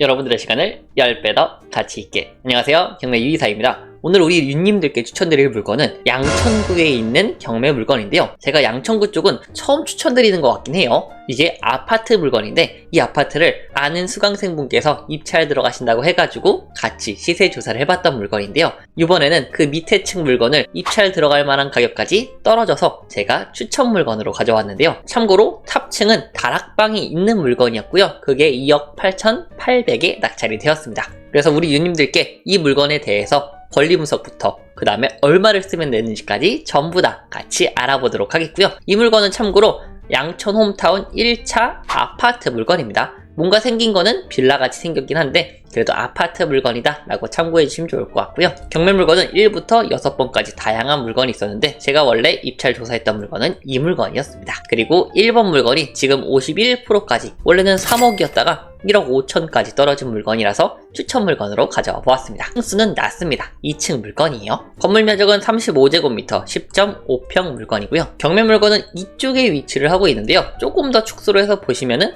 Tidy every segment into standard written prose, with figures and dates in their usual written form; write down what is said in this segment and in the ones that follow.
여러분들의 시간을 10배 더 가치 있게. 안녕하세요, 경매 유이사입니다. 오늘 우리 유님들께 추천드릴 물건은 양천구에 있는 경매 물건인데요. 제가 양천구 쪽은 처음 추천드리는 것 같긴 해요. 이게 아파트 물건인데 이 아파트를 아는 수강생분께서 입찰 들어가신다고 해가지고 같이 시세 조사를 해봤던 물건인데요. 이번에는 그 밑에 층 물건을 입찰 들어갈 만한 가격까지 떨어져서 제가 추천 물건으로 가져왔는데요. 참고로 탑층은 다락방이 있는 물건이었고요. 그게 2억 8,800에 낙찰이 되었습니다. 그래서 우리 유님들께 이 물건에 대해서 권리 분석부터 그 다음에 얼마를 쓰면 되는지까지 전부 다 같이 알아보도록 하겠고요. 이 물건은 참고로 양천 홈타운 1차 아파트 물건입니다. 뭔가 생긴 거는 빌라같이 생겼긴 한데 그래도 아파트 물건이다 라고 참고해 주시면 좋을 것 같고요. 경매 물건은 1부터 6번까지 다양한 물건이 있었는데 제가 원래 입찰 조사했던 물건은 이 물건이었습니다. 그리고 1번 물건이 지금 51%까지 원래는 3억이었다가 1억 5천까지 떨어진 물건이라서 추천 물건으로 가져와 보았습니다. 층수는 낮습니다. 2층 물건이에요. 건물 면적은 35제곱미터 10.5평 물건이고요. 경매 물건은 이쪽에 위치를 하고 있는데요. 조금 더 축소를 해서 보시면은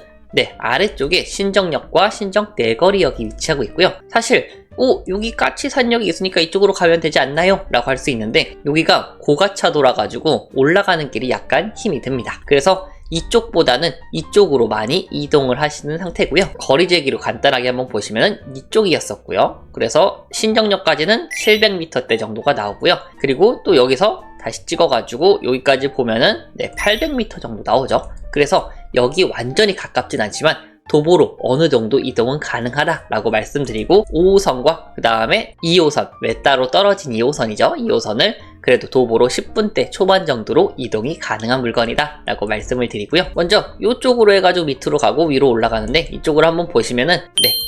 아래쪽에 신정역과 신정내거리역이 위치하고 있고요. 사실 여기 까치산역이 있으니까 이쪽으로 가면 되지 않나요? 라고 할 수 있는데 여기가 고가차도라 가지고 올라가는 길이 약간 힘이 듭니다. 그래서 이쪽보다는 이쪽으로 많이 이동을 하시는 상태고요. 거리 재기로 간단하게 한번 보시면은 이쪽이었었고요. 그래서 신정역까지는 700m대 정도가 나오고요. 그리고 또 여기서 다시 찍어가지고 여기까지 보면은 800m 정도 나오죠. 그래서 여기 완전히 가깝진 않지만 도보로 어느 정도 이동은 가능하다라고 말씀드리고 5호선과 그 다음에 2호선, 외따로 떨어진 2호선이죠. 2호선을 그래도 도보로 10분대 초반 정도로 이동이 가능한 물건이다 라고 말씀을 드리고요. 먼저 이쪽으로 해가지고 밑으로 가고 위로 올라가는데 이쪽으로 한번 보시면은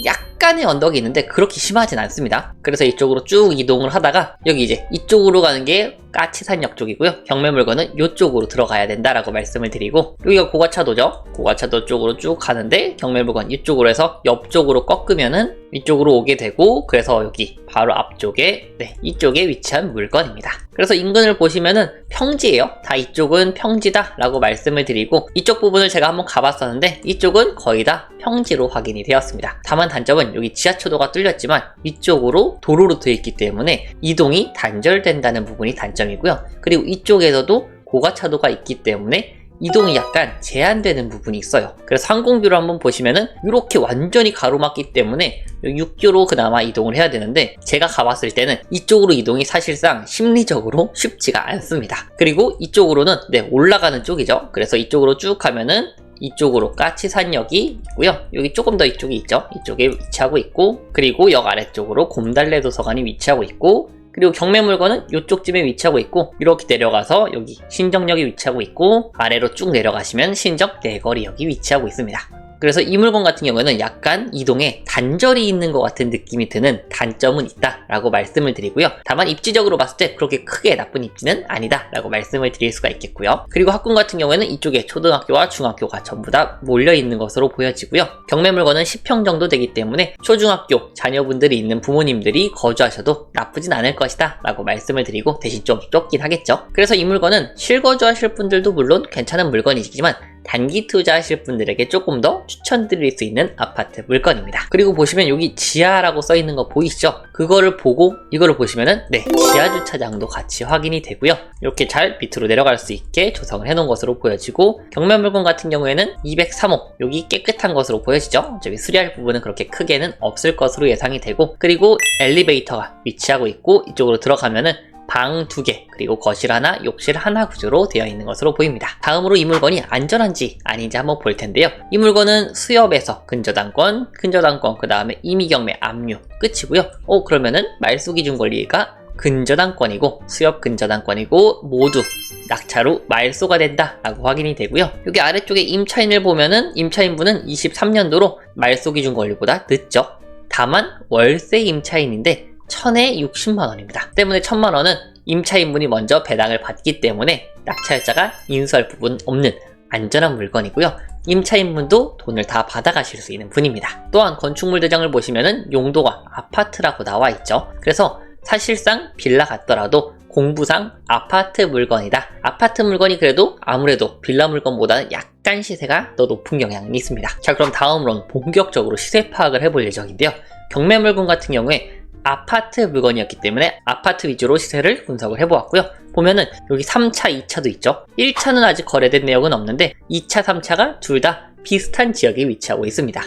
약간의 언덕이 있는데 그렇게 심하진 않습니다. 그래서 이쪽으로 쭉 이동을 하다가 여기 이제 이쪽으로 가는 게 까치산역 쪽이고요. 경매 물건은 이쪽으로 들어가야 된다라고 말씀을 드리고 여기가 고가차도죠. 고가차도 쪽으로 쭉 가는데 경매 물건 이쪽으로 해서 옆쪽으로 꺾으면은 이쪽으로 오게 되고 그래서 여기 바로 앞쪽에 이쪽에 위치한 물건입니다. 그래서 인근을 보시면은 평지예요. 다 이쪽은 평지다 라고 말씀을 드리고 이쪽 부분을 제가 한번 가봤었는데 이쪽은 거의 다 평지로 확인이 되었습니다. 다만 단점은 여기 지하철도가 뚫렸지만 위쪽으로 도로로 되어 있기 때문에 이동이 단절된다는 부분이 단점이고요. 그리고 이쪽에서도 고가차도가 있기 때문에 이동이 약간 제한되는 부분이 있어요. 그래서 항공뷰를 한번 보시면은 이렇게 완전히 가로막기 때문에 6교로 그나마 이동을 해야 되는데 제가 가봤을 때는 이쪽으로 이동이 사실상 심리적으로 쉽지가 않습니다. 그리고 이쪽으로는 올라가는 쪽이죠. 그래서 이쪽으로 쭉 가면은 이쪽으로 까치산역이 있고요. 여기 조금 더 이쪽이 있죠. 이쪽에 위치하고 있고 그리고 역 아래쪽으로 곰달래 도서관이 위치하고 있고 그리고 경매 물건은 이쪽쯤에 위치하고 있고 이렇게 내려가서 여기 신정역이 위치하고 있고 아래로 쭉 내려가시면 신정내거리역이 위치하고 있습니다. 그래서 이 물건 같은 경우에는 약간 이동에 단절이 있는 것 같은 느낌이 드는 단점은 있다 라고 말씀을 드리고요. 다만 입지적으로 봤을 때 그렇게 크게 나쁜 입지는 아니다 라고 말씀을 드릴 수가 있겠고요. 그리고 학군 같은 경우에는 이쪽에 초등학교와 중학교가 전부 다 몰려있는 것으로 보여지고요. 경매 물건은 10평 정도 되기 때문에 초중학교 자녀분들이 있는 부모님들이 거주하셔도 나쁘진 않을 것이다 라고 말씀을 드리고 대신 좀 좁긴 하겠죠. 그래서 이 물건은 실거주 하실 분들도 물론 괜찮은 물건이지만 단기 투자하실 분들에게 조금 더 추천드릴 수 있는 아파트 물건입니다. 그리고 보시면 여기 지하라고 써있는 거 보이시죠? 그거를 보고 이거를 보시면은 지하 주차장도 같이 확인이 되고요. 이렇게 잘 밑으로 내려갈 수 있게 조성을 해놓은 것으로 보여지고 경매 물건 같은 경우에는 203호 여기 깨끗한 것으로 보여지죠? 저기 수리할 부분은 그렇게 크게는 없을 것으로 예상이 되고 그리고 엘리베이터가 위치하고 있고 이쪽으로 들어가면은 방 2개 그리고 거실 하나 욕실 하나 구조로 되어 있는 것으로 보입니다. 다음으로 이 물건이 안전한지 아닌지 한번 볼 텐데요. 이 물건은 수협에서 근저당권 그 다음에 임의경매 압류 끝이고요. 그러면은 말소기준 권리가 근저당권이고 수협 근저당권이고 모두 낙찰 후 말소가 된다 라고 확인이 되고요. 여기 아래쪽에 임차인을 보면은 임차인분은 23년도로 말소기준 권리보다 늦죠. 다만 월세 임차인인데 1000에 60만원입니다. 때문에 1000만원은 임차인분이 먼저 배당을 받기 때문에 낙찰자가 인수할 부분 없는 안전한 물건이고요. 임차인분도 돈을 다 받아가실 수 있는 분입니다. 또한 건축물 대장을 보시면은 용도가 아파트라고 나와 있죠. 그래서 사실상 빌라 같더라도 공부상 아파트 물건이다. 아파트 물건이 그래도 아무래도 빌라 물건보다는 약간 시세가 더 높은 경향이 있습니다. 자, 그럼 다음으로는 본격적으로 시세 파악을 해볼 예정인데요. 경매 물건 같은 경우에 아파트 물건이었기 때문에 아파트 위주로 시세를 분석을 해보았고요. 보면은 여기 3차, 2차도 있죠. 1차는 아직 거래된 내역은 없는데 2차, 3차가 둘 다 비슷한 지역에 위치하고 있습니다.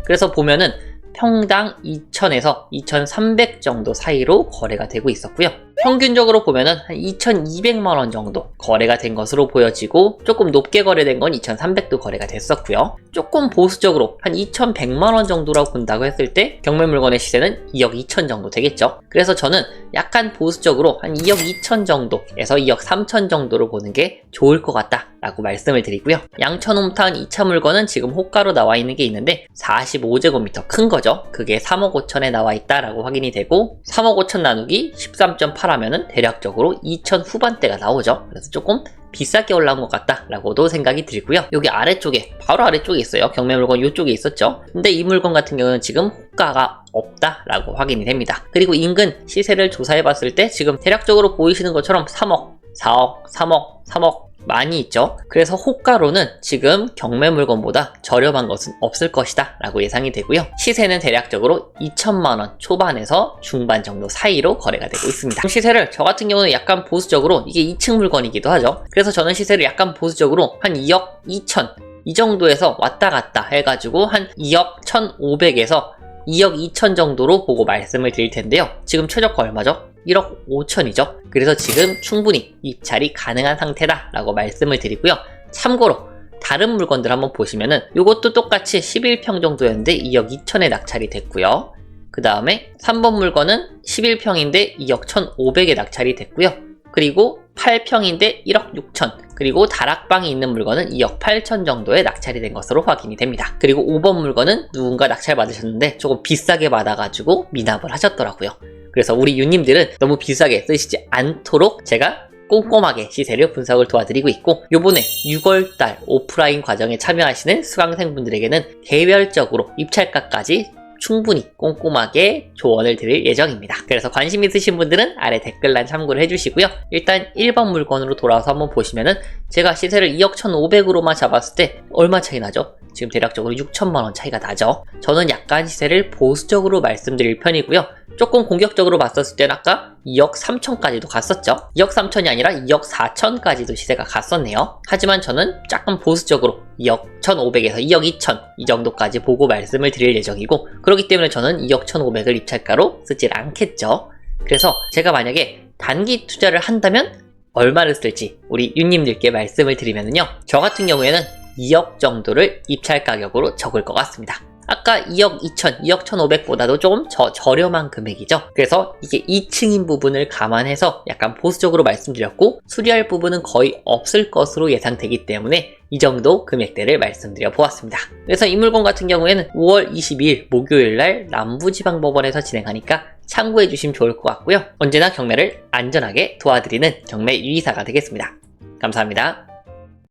그래서 보면은 평당 2,000에서 2,300 정도 사이로 거래가 되고 있었고요. 평균적으로 보면은 한 2,200만원 정도 거래가 된 것으로 보여지고, 조금 높게 거래된 건 2,300도 거래가 됐었고요. 조금 보수적으로 한 2,100만원 정도라고 본다고 했을 때 경매 물건의 시세는 2억 2천 정도 되겠죠. 그래서 저는 약간 보수적으로 한 2억 2천 정도에서 2억 3천 정도로 보는 게 좋을 것 같다 라고 말씀을 드리고요. 양천홈타운 2차 물건은 지금 호가로 나와 있는 게 있는데 45제곱미터 큰 거죠. 그게 3억 5천에 나와 있다라고 확인이 되고, 3억 5천 나누기 13.8 하면은 대략적으로 2천 후반대가 나오죠. 그래서 조금 비싸게 올라온 것 같다라고도 생각이 들고요. 여기 아래쪽에, 바로 아래쪽에 있어요. 경매 물건 이쪽에 있었죠. 근데 이 물건 같은 경우는 지금 호가가 없다라고 확인이 됩니다. 그리고 인근 시세를 조사해봤을 때 지금 대략적으로 보이시는 것처럼 3억, 4억, 3억, 3억 많이 있죠. 그래서 호가로는 지금 경매 물건보다 저렴한 것은 없을 것이다 라고 예상이 되고요. 시세는 대략적으로 2천만원 초반에서 중반 정도 사이로 거래가 되고 있습니다. 시세를 저 같은 경우는 약간 보수적으로, 이게 2층 물건이기도 하죠. 그래서 저는 시세를 약간 보수적으로 한 2억 2천 이 정도에서 왔다 갔다 해가지고 한 2억 1,500에서 2억 2천 정도로 보고 말씀을 드릴 텐데요. 지금 최저가 얼마죠? 1억 5천이죠. 그래서 지금 충분히 입찰이 가능한 상태다 라고 말씀을 드리고요. 참고로 다른 물건들 한번 보시면은 이것도 똑같이 11평 정도였는데 2억 2천에 낙찰이 됐고요. 그 다음에 3번 물건은 11평인데 2억 1,500에 낙찰이 됐고요. 그리고 8평인데 1억 6천, 그리고 다락방이 있는 물건은 2억 8천 정도에 낙찰이 된 것으로 확인이 됩니다. 그리고 5번 물건은 누군가 낙찰 받으셨는데 조금 비싸게 받아가지고 미납을 하셨더라고요. 그래서 우리 유님들은 너무 비싸게 쓰시지 않도록 제가 꼼꼼하게 시세를 분석을 도와드리고 있고, 요번에 6월달 오프라인 과정에 참여하시는 수강생분들에게는 개별적으로 입찰가까지 충분히 꼼꼼하게 조언을 드릴 예정입니다. 그래서 관심 있으신 분들은 아래 댓글란 참고를 해주시고요. 일단 1번 물건으로 돌아와서 한번 보시면은 제가 시세를 2억 1,500으로만 잡았을 때 얼마 차이 나죠? 지금 대략적으로 6천만원 차이가 나죠. 저는 약간 시세를 보수적으로 말씀드릴 편이고요. 조금 공격적으로 봤었을 때는 아까 2억 3천까지도 갔었죠. 2억 3천이 아니라 2억 4천까지도 시세가 갔었네요. 하지만 저는 조금 보수적으로 2억 1,500에서 2억 2천 이 정도까지 보고 말씀을 드릴 예정이고, 그렇기 때문에 저는 2억 1,500을 입찰가로 쓰질 않겠죠. 그래서 제가 만약에 단기 투자를 한다면 얼마를 쓸지 우리 유님들께 말씀을 드리면요, 저 같은 경우에는 2억 정도를 입찰 가격으로 적을 것 같습니다. 아까 2억 2천, 2억 1,500보다도 조금 저렴한 금액이죠. 그래서 이게 2층인 부분을 감안해서 약간 보수적으로 말씀드렸고, 수리할 부분은 거의 없을 것으로 예상되기 때문에 이 정도 금액대를 말씀드려 보았습니다. 그래서 이 물건 같은 경우에는 5월 22일 목요일날 남부지방법원에서 진행하니까 참고해 주시면 좋을 것 같고요. 언제나 경매를 안전하게 도와드리는 경매 유이사가 되겠습니다. 감사합니다.